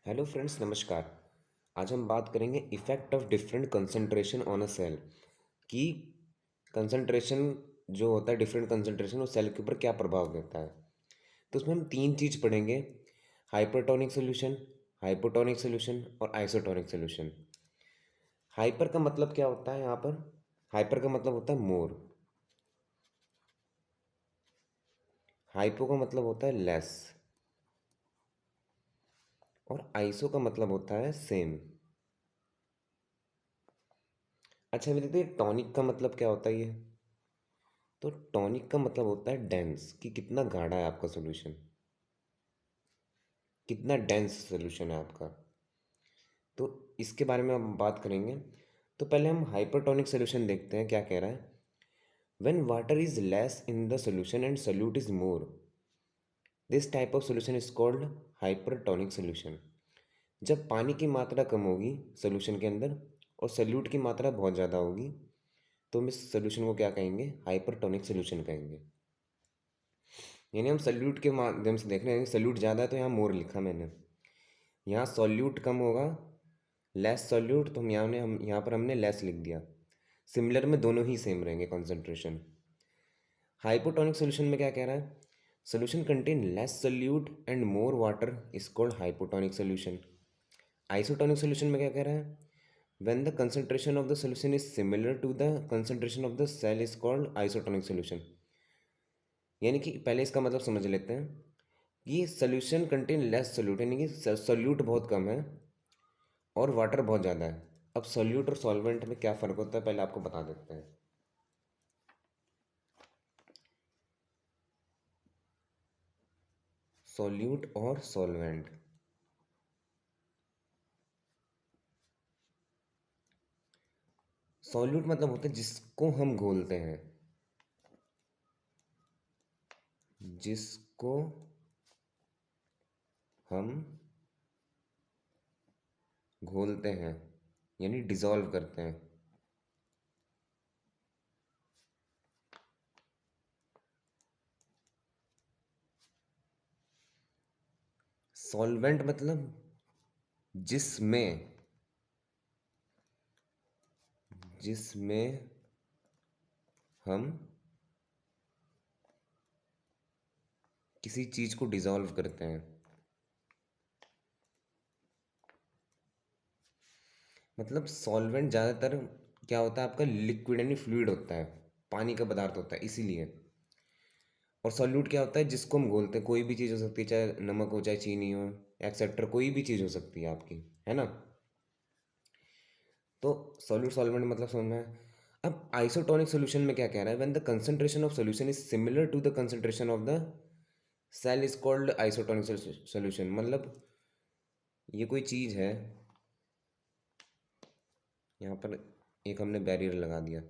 Hello friends, नमस्कार। आज हम बात करेंगे effect of different concentration on a cell कि कंसंट्रेशन जो होता है, डिफरेंट कंसंट्रेशन वो सेल के ऊपर क्या प्रभाव देता है। तो उसमें हम तीन चीज़ पढ़ेंगे: हाइपरटोनिक सोल्यूशन, हाइपोटोनिक सोल्यूशन और आइसोटोनिक सोल्यूशन। हाइपर का मतलब क्या होता है यहाँ पर? हाइपर का मतलब होता है मोर, हाइपो का मतलब होता है लेस, और आइसो का मतलब होता है सेम। अच्छा, अभी देखते हैं टॉनिक का मतलब क्या होता है ये। तो टॉनिक का मतलब होता है डेंस, कि कितना गाढ़ा है आपका सॉल्यूशन, कितना डेंस सॉल्यूशन है आपका। तो इसके बारे में हम बात करेंगे। तो पहले हम हाइपरटोनिक सॉल्यूशन देखते हैं क्या कह रहा है। When water is less in the solution and solute is more, this type of solution is called hypertonic solution. जब पानी की मात्रा कम होगी सॉल्यूशन के अंदर और सोल्यूट की मात्रा बहुत ज़्यादा होगी, तो हम इस सॉल्यूशन को क्या कहेंगे? हाइपरटोनिक सॉल्यूशन कहेंगे। यानी हम सॉल्यूट के माध्यम से देख रहे हैं, सॉल्यूट ज़्यादा है तो यहाँ मोर लिखा मैंने, यहाँ सॉल्यूट कम होगा, लेस सॉल्यूट, तो हम यहाँ पर हमने लेस लिख दिया। सिमिलर में दोनों ही सेम रहेंगे कॉन्सेंट्रेशन। हाइपोटोनिक सोल्यूशन में क्या कह रहा है? Solution contain less solute and more water is called hypotonic solution. Isotonic solution में क्या कह रहा है? When the concentration of the solution is similar to the concentration of the cell is called isotonic solution. यानी कि पहले इसका मतलब समझ लेते हैं। ये सोल्यूशन कंटेन लेस सोल्यूट, यानी कि सोल्यूट बहुत कम है और वाटर बहुत ज़्यादा है। अब सोल्यूट और सॉल्वेंट में क्या फ़र्क होता है पहले आपको बता देते हैं। सोल्यूट और सॉल्वेंट, सॉल्यूट मतलब होता है जिसको हम घोलते हैं, जिसको हम घोलते हैं यानी डिसॉल्व करते हैं। सॉल्वेंट मतलब जिसमें जिसमें हम किसी चीज़ को डिसॉल्व करते हैं। मतलब सॉल्वेंट ज़्यादातर क्या होता है आपका? लिक्विड यानी फ्लूइड होता है, पानी का पदार्थ होता है इसीलिए। और सॉल्यूट क्या होता है? जिसको हम घोलते हैं, कोई भी चीज़ हो सकती है, चाहे नमक हो चाहे चीनी हो, एक्सेट्रा कोई भी चीज़ हो सकती है आपकी, है ना। तो सॉल्यूट सॉल्वेंट मतलब समझ में आया। अब आइसोटोनिक सॉल्यूशन में क्या कह रहा है? When the concentration of solution is similar to the concentration of the cell is called isotonic solution. मतलब ये कोई चीज़ है, यहाँ पर एक हमने बैरियर लगा दिया,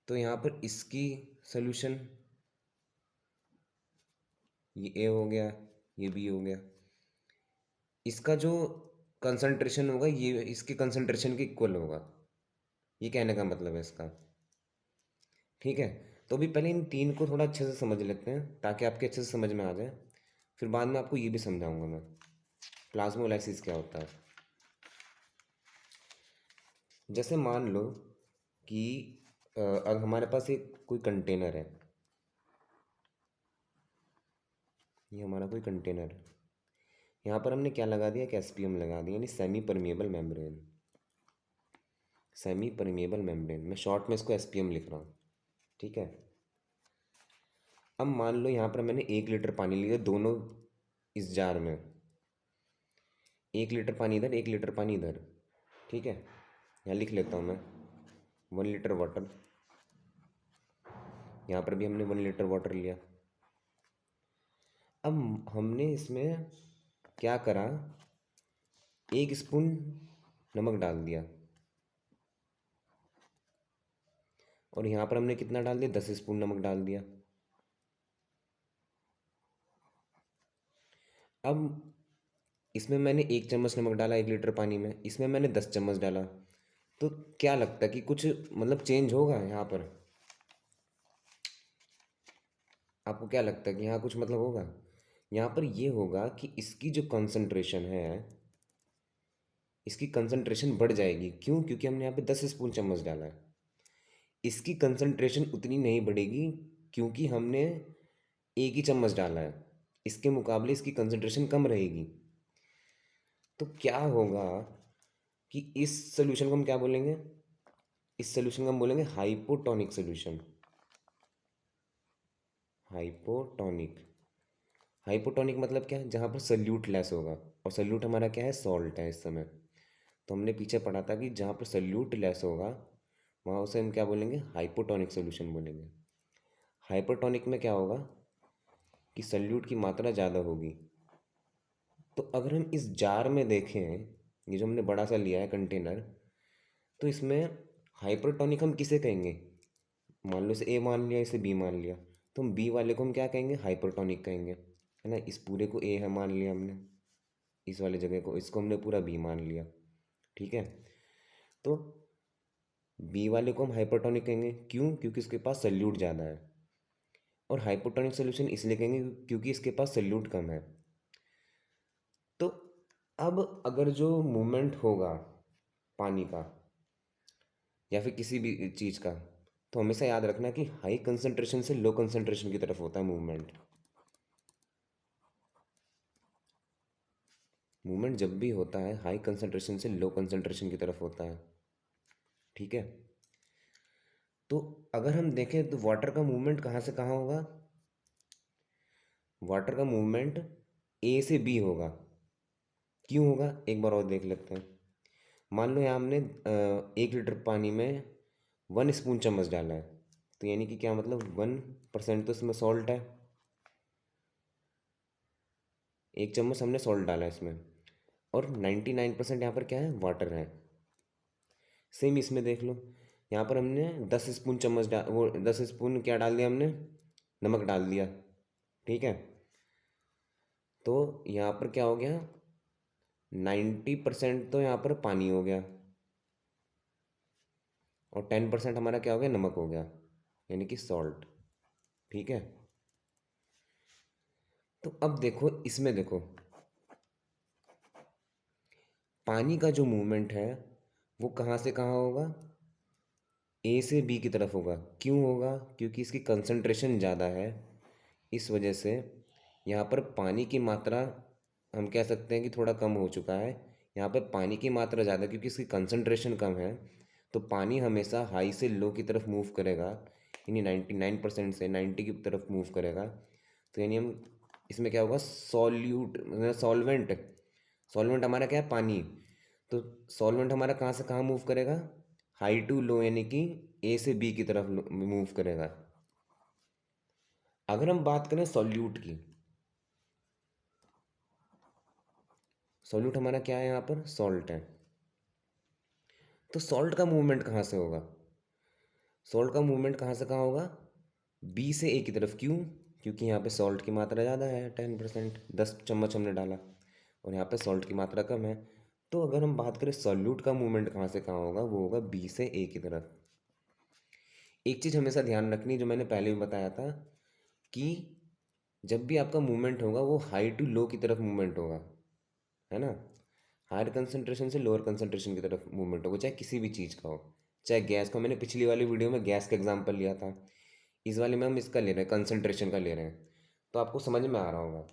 तो यहाँ पर इसकी सॉल्यूशन, ये ए हो गया, ये बी हो गया, इसका जो कंसंट्रेशन होगा ये इसके कंसंट्रेशन के इक्वल होगा। ये कहने का मतलब है इसका। ठीक है। तो अभी पहले इन तीन को थोड़ा अच्छे से समझ लेते हैं ताकि आपके अच्छे से समझ में आ जाए। फिर बाद में आपको ये भी समझाऊंगा मैं, प्लाज्मोलाइसिस क्या होता है। जैसे मान लो कि अब हमारे पास एक कोई कंटेनर है, ये हमारा कोई कंटेनर है। यहाँ पर हमने क्या लगा दिया? एक एसपीएम लगा दिया, यानी semi permeable membrane. Semi permeable membrane, मैं शॉर्ट में इसको एसपीएम लिख रहा हूँ। ठीक है। अब मान लो यहाँ पर मैंने 1 लीटर पानी लिया, दोनों इस जार में, 1 लीटर पानी इधर, 1 लीटर पानी इधर। ठीक है। यहाँ लिख लेता हूँ मैं 1 लीटर वाटर। यहाँ पर भी हमने 1 लीटर वाटर लिया। अब हमने इसमें क्या करा? 1 स्पून नमक डाल दिया, और यहाँ पर हमने कितना डाल दिया? 10 स्पून नमक डाल दिया। अब इसमें मैंने 1 चम्मच नमक डाला 1 लीटर पानी में, इसमें मैंने 10 चम्मच डाला। तो क्या लगता है कि कुछ मतलब चेंज होगा यहाँ पर? आपको क्या लगता है कि यहाँ कुछ मतलब होगा? यहाँ पर ये होगा कि इसकी जो कंसंट्रेशन है, इसकी कंसंट्रेशन बढ़ जाएगी। क्यों? क्योंकि हमने यहाँ पे 10 स्पून चम्मच डाला है। इसकी कंसंट्रेशन उतनी नहीं बढ़ेगी क्योंकि हमने एक ही चम्मच डाला है। इसके मुकाबले इसकी कंसंट्रेशन कम रहेगी। तो क्या होगा कि इस सोल्यूशन को हम क्या बोलेंगे? इस सोल्यूशन को हम बोलेंगे हाइपोटोनिक सोल्यूशन। हाइपोटोनिक। हाइपोटोनिक मतलब क्या है? जहाँ पर सल्यूट लेस होगा, और सल्यूट हमारा क्या है? सॉल्ट है इस समय। तो हमने पीछे पढ़ा था कि जहाँ पर सल्यूट लेस होगा वहाँ उसे हम क्या बोलेंगे? हाइपोटोनिक सोल्यूशन बोलेंगे। हाइपरटोनिक में क्या होगा कि सल्यूट की मात्रा ज़्यादा होगी। तो अगर हम इस जार में देखें, ये जो हमने बड़ा सा लिया है कंटेनर, तो इसमें हाइपरटोनिक हम किसे कहेंगे? मान लो इसे ए मान लिया, इसे बी मान लिया, तो हम बी वाले को हम क्या कहेंगे? हाइपरटोनिक कहेंगे, है ना। इस पूरे को ए है मान लिया हमने, इस वाले जगह को, इसको हमने पूरा बी मान लिया, ठीक है। तो बी वाले को हम हाइपरटोनिक कहेंगे। क्यों? क्योंकि इसके पास सल्यूट ज़्यादा है। और हाइपोटोनिक सोल्यूशन इसलिए कहेंगे क्योंकि इसके पास सल्यूट कम है। तो अब अगर जो मूवमेंट होगा पानी का या फिर किसी भी चीज़ का, तो हमेशा याद रखना कि हाई कंसंट्रेशन से लो कंसंट्रेशन की तरफ होता है मूवमेंट। मूवमेंट जब भी होता है हाई कंसंट्रेशन से लो कंसंट्रेशन की तरफ होता है, ठीक है। तो अगर हम देखें तो वाटर का मूवमेंट कहाँ से कहाँ होगा? वाटर का मूवमेंट ए से बी होगा। क्यों होगा? एक बार और देख लेते हैं। मान लो यहाँ हमने 1 लीटर पानी में 1 स्पून चम्मच डाला है, तो यानी कि क्या मतलब 1% तो इसमें सॉल्ट है। 1 चम्मच हमने सॉल्ट डाला है इसमें, और 99% यहाँ पर क्या है? वाटर है। सेम इसमें देख लो, यहाँ पर हमने 10 स्पून चम्मच वो 10 स्पून क्या डाल दिया हमने? नमक डाल दिया, ठीक है। तो यहाँ पर क्या हो गया? 90% तो यहाँ पर पानी हो गया, और 10% हमारा क्या हो गया? नमक हो गया, यानी कि सॉल्ट, ठीक है। तो अब देखो, इसमें देखो पानी का जो मूवमेंट है वो कहाँ से कहाँ होगा? ए से बी की तरफ होगा। क्यों होगा? क्योंकि इसकी कंसंट्रेशन ज़्यादा है, इस वजह से यहाँ पर पानी की मात्रा हम कह सकते हैं कि थोड़ा कम हो चुका है। यहाँ पर पानी की मात्रा ज़्यादा क्योंकि इसकी कंसंट्रेशन कम है, तो पानी हमेशा हाई से लो की तरफ मूव करेगा, यानी 99% से 90 की तरफ मूव करेगा। तो यानी हम इसमें क्या होगा? सॉल्यूट सॉल्वेंट, सॉल्वेंट हमारा क्या है? पानी। तो सॉल्वेंट हमारा कहाँ से कहाँ मूव करेगा? हाई टू लो, यानी कि ए से बी की तरफ मूव करेगा। अगर हम बात करें सॉल्यूट की, सॉल्यूट हमारा क्या है? यहाँ पर सॉल्ट है। तो सॉल्ट का मूवमेंट कहाँ से होगा? सॉल्ट का मूवमेंट कहाँ से कहाँ होगा? बी से ए की तरफ। क्यों? क्योंकि यहाँ पे सॉल्ट की मात्रा ज़्यादा है, 10%, 10 चम्मच हमने डाला, और यहाँ पे सॉल्ट की मात्रा कम है। तो अगर हम बात करें सॉल्यूट का मूवमेंट कहाँ से कहाँ होगा, वो होगा बी से ए की तरफ। एक चीज़ हमेशा ध्यान रखनी, जो मैंने पहले भी बताया था, कि जब भी आपका मूवमेंट होगा वो हाई टू लो की तरफ मूवमेंट होगा, है ना। हायर कंसंट्रेशन से लोअर कंसंट्रेशन की तरफ मूवमेंट होगा, चाहे किसी भी चीज़ का हो। चाहे गैस का, मैंने पिछली वाली वीडियो में गैस का एग्जांपल लिया था, इस वाले में हम इसका ले रहे हैं, कंसंट्रेशन का ले रहे हैं, तो आपको समझ में आ रहा होगा।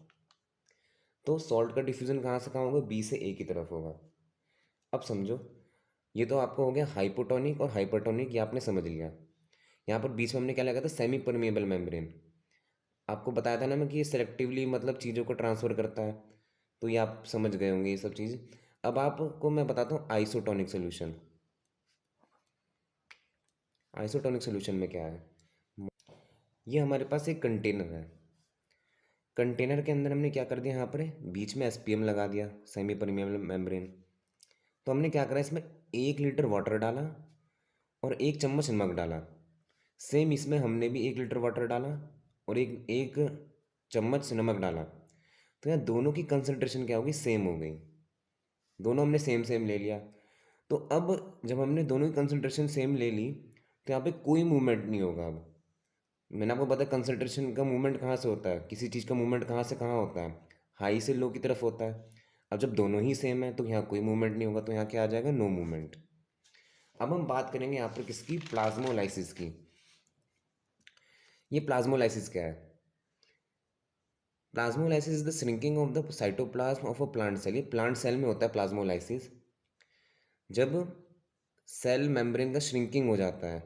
तो सॉल्ट का डिफ्यूजन कहाँ से कहाँ होगा? बी से ए की तरफ होगा। अब समझो, ये तो आपको हो गया हाइपोटोनिक और हाइपरटोनिक, ये आपने समझ लिया। यहाँ पर बीच में हमने क्या लगा था? Semi permeable membrane. आपको बताया था ना मैं कि ये सेलेक्टिवली मतलब चीज़ों को ट्रांसफ़र करता है, तो ये आप समझ गए होंगे ये सब चीज़। अब आपको मैं बताता हूँ आइसोटोनिक सोल्यूशन। आइसोटोनिक सोल्यूशन में क्या है? ये हमारे पास एक कंटेनर है। कंटेनर के अंदर हमने क्या कर दिया? यहाँ पर बीच में एसपीएम लगा दिया, सेमी परमिएबल मेम्ब्रेन। तो हमने क्या करा? इसमें 1 लीटर वाटर डाला और 1 चम्मच नमक डाला। सेम इसमें हमने भी 1 लीटर वाटर डाला और एक एक चम्मच नमक डाला। तो यहाँ दोनों की कंसंट्रेशन क्या होगी? सेम हो गई। दोनों हमने सेम सेम ले लिया। तो अब जब हमने दोनों की कंसंट्रेशन सेम ले ली, तो यहाँ पे कोई मूवमेंट नहीं होगा अब। मैंने आपको बताया कंसंट्रेशन का मूवमेंट कहाँ से होता है, किसी चीज़ का मूवमेंट कहाँ से कहाँ होता है, हाई से लो की तरफ होता है। अब जब दोनों ही सेम है तो यहाँ कोई मूवमेंट नहीं होगा, तो यहाँ क्या आ जाएगा, नो मूवमेंट। अब हम बात करेंगे यहाँ पर किसकी, प्लाज्मोलाइसिस की। ये प्लाज्मोलाइसिस क्या है? Plasmolysis is the shrinking of the cytoplasm of a plant cell. ये प्लांट सेल में होता है प्लाज्मोलाइसिस, जब सेल मेम्ब्रेन का श्रिंकिंग हो जाता है,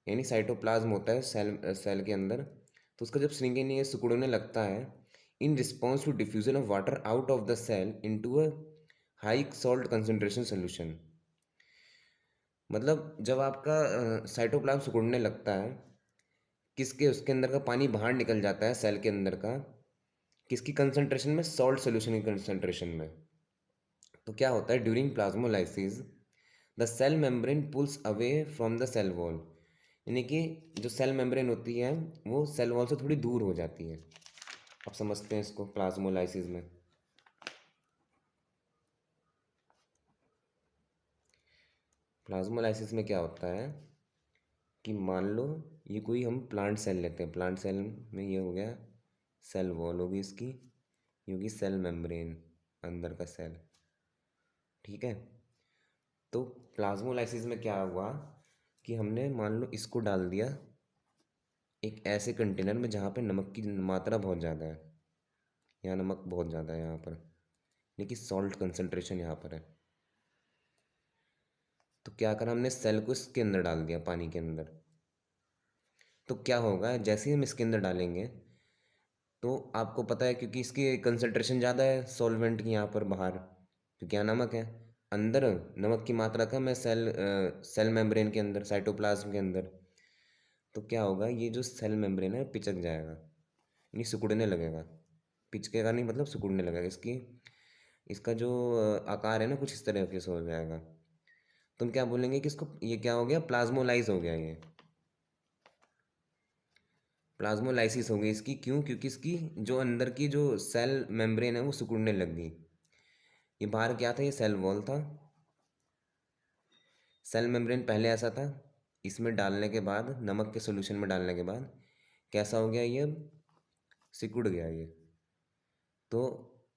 यानी साइटोप्लाज्म होता है सेल सेल के अंदर, तो उसका जब श्रिंकिंग ये सिकुड़ने लगता है in response to diffusion of water out of the cell into a high salt concentration solution. मतलब जब आपका साइटोप्लाज्म सिकुड़ने लगता है, किसके, उसके अंदर का पानी बाहर निकल जाता है सेल के अंदर का, किसकी कंसंट्रेशन में, सॉल्ट सोल्यूशन की कंसंट्रेशन में। तो क्या होता है, during plasmolysis the cell membrane pulls away from the cell wall, यानी कि जो सेल मेम्ब्रेन होती है वो सेल वॉल से थोड़ी दूर हो जाती है। आप समझते हैं इसको प्लाज्मोलाइसिस में। प्लाज्मोलाइसिस में क्या होता है कि मान लो ये कोई हम प्लांट सेल लेते हैं, प्लांट सेल में ये हो गया सेल वॉल होगी इसकी, ये होगी सेल मेम्ब्रेन, अंदर का सेल, ठीक है। तो प्लाज्मोलाइसिस में क्या हुआ कि हमने मान लो इसको डाल दिया एक ऐसे कंटेनर में जहाँ पे नमक की मात्रा बहुत ज़्यादा है, यहाँ नमक बहुत ज़्यादा है यहाँ पर, लेकिन सॉल्ट कंसंट्रेशन यहाँ पर है। तो क्या करा हमने, सेल को इसके अंदर डाल दिया, पानी के अंदर। तो क्या होगा, जैसे ही हम इसके अंदर डालेंगे तो आपको पता है क्योंकि इसकी कंसंट्रेशन ज़्यादा है सॉल्वेंट की यहाँ पर बाहर, क्योंकि यहाँ नमक है, अंदर नमक की मात्रा कम है सेल मेम्ब्रेन के अंदर, साइटोप्लाज्म के अंदर। तो क्या होगा, ये जो सेल मेम्ब्रेन है पिचक जाएगा, यानी सिकुड़ने लगेगा। पिचकेगा नहीं, मतलब सिकुड़ने लगेगा, इसकी इसका जो आकार है ना कुछ इस तरह से हो जाएगा। तुम क्या बोलेंगे कि इसको, ये क्या हो गया, प्लाज्मोलाइज हो गया, ये प्लाज्मोलाइसिस हो गई इसकी। क्यों? क्योंकि इसकी जो अंदर की जो सेल मेम्ब्रेन है वो सिकुड़ने लग गई। ये बाहर क्या था, ये सेल वॉल था, सेल मेम्ब्रेन पहले ऐसा था, इसमें डालने के बाद, नमक के सोल्यूशन में डालने के बाद कैसा हो गया, ये अब सिकुड़ गया ये। तो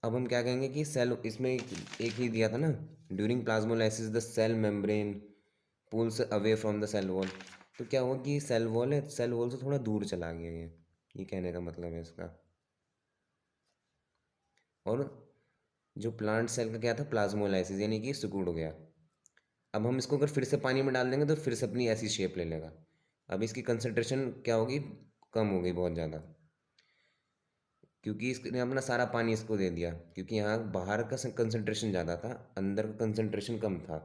अब हम क्या कहेंगे कि सेल, इसमें एक ही दिया था ना, during plasmolysis the cell membrane pulls away from the cell wall. तो क्या हुआ कि सेल वॉल है, सेल वॉल से थोड़ा दूर चला गया ये कहने का मतलब है इसका। और जो प्लांट सेल का क्या था, प्लाज्मोलाइसिस, यानी कि सिकुड़ गया। अब हम इसको अगर फिर से पानी में डाल देंगे तो फिर से अपनी ऐसी शेप ले लेगा। अब इसकी कंसंट्रेशन क्या होगी, कम हो गई बहुत ज़्यादा, क्योंकि इसने अपना सारा पानी इसको दे दिया, क्योंकि यहाँ बाहर का कंसंट्रेशन ज़्यादा था, अंदर का कंसंट्रेशन कम था।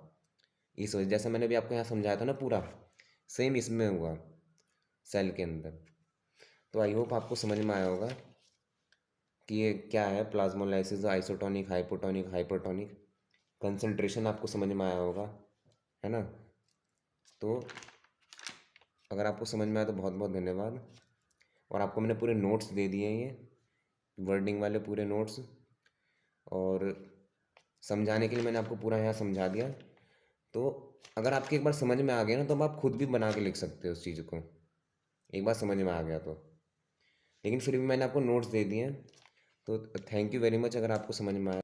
इस वजह, जैसा मैंने भी आपको यहाँ समझाया था ना पूरा, सेम इसमें हुआ सेल के अंदर। तो आई होप आपको समझ में आया होगा कि ये क्या है plasmolysis, isotonic, hypotonic, hypertonic. Concentration आपको समझ में आया होगा, है ना। तो अगर आपको समझ में आया तो बहुत बहुत धन्यवाद। और आपको मैंने पूरे नोट्स दे दिए हैं, ये वर्डिंग वाले पूरे नोट्स, और समझाने के लिए मैंने आपको पूरा यहाँ समझा दिया। तो अगर आपके एक बार समझ में आ गया ना, तो अब आप खुद भी बना के लिख सकते हो उस चीज़ को, एक बार समझ में आ गया तो। लेकिन फिर भी मैंने आपको नोट्स दे दिए हैं, तो थैंक यू वेरी मच अगर आपको समझ में आया।